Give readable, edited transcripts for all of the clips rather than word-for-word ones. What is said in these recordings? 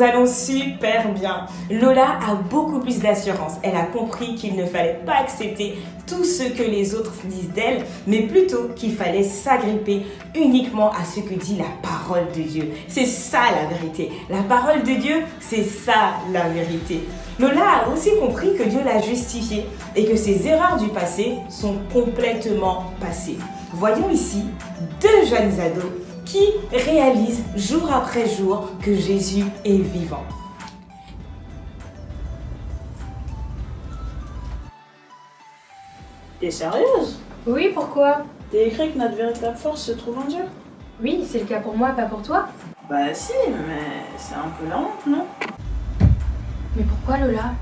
nous allons super bien. Lola a beaucoup plus d'assurance. Elle a compris qu'il ne fallait pas accepter tout ce que les autres disent d'elle, mais plutôt qu'il fallait s'agripper uniquement à ce que dit la parole de Dieu. C'est ça la vérité. La parole de Dieu, c'est ça la vérité. Lola a aussi compris que Dieu l'a justifiée et que ses erreurs du passé sont complètement passées. Voyons ici deux jeunes ados qui réalisent jour après jour que Jésus est vivant. T'es sérieuse? Oui, pourquoi? T'as écrit que notre véritable force se trouve en Dieu? Oui, c'est le cas pour moi, pas pour toi. Bah si, mais c'est un peu la honte, non? Mais pourquoi, Lola?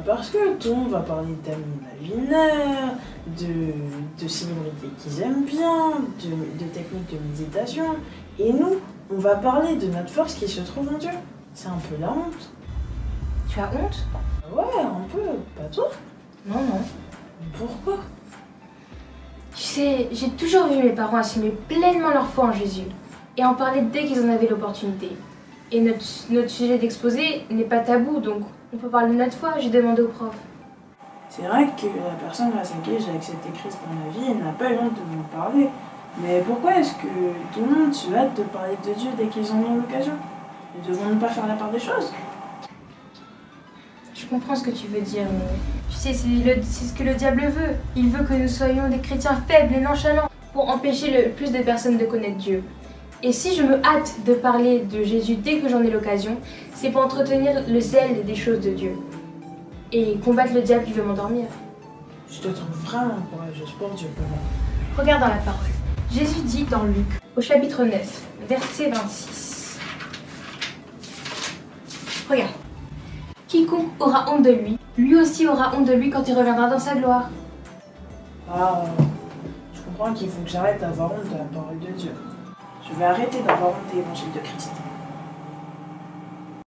Parce que tout le monde va parler d'amis imaginaires, de célébrités qu'ils aiment bien, de techniques de méditation. Et nous, on va parler de notre force qui se trouve en Dieu. C'est un peu la honte. Tu as honte? Ouais, un peu. Pas toi? Non, non. Pourquoi? Tu sais, j'ai toujours vu mes parents assumer pleinement leur foi en Jésus et en parler dès qu'ils en avaient l'opportunité. Et notre sujet d'exposé n'est pas tabou, donc on peut parler de notre foi, j'ai demandé au prof. C'est vrai que la personne grâce à qui j'ai accepté Christ dans ma vie n'a pas eu honte de m'en parler. Mais pourquoi est-ce que tout le monde se hâte de parler de Dieu dès qu'ils en ont l'occasion? Ne devons-nous pas faire la part des choses? Je comprends ce que tu veux dire, mais tu sais, c'est ce que le diable veut. Il veut que nous soyons des chrétiens faibles et nonchalants pour empêcher le plus de personnes de connaître Dieu. Et si je me hâte de parler de Jésus dès que j'en ai l'occasion, c'est pour entretenir le zèle des choses de Dieu et combattre le diable qui veut m'endormir. Je te trouve vraiment courageuse pour Dieu, Paula. Regarde dans la parole. Jésus dit dans Luc, au chapitre 9, verset 26. Regarde. Quiconque aura honte de lui, lui aussi aura honte de lui quand il reviendra dans sa gloire. Ah, je comprends qu'il faut que j'arrête d'avoir honte de la parole de Dieu. Je vais arrêter d'avoir honte de l'évangile de Christ.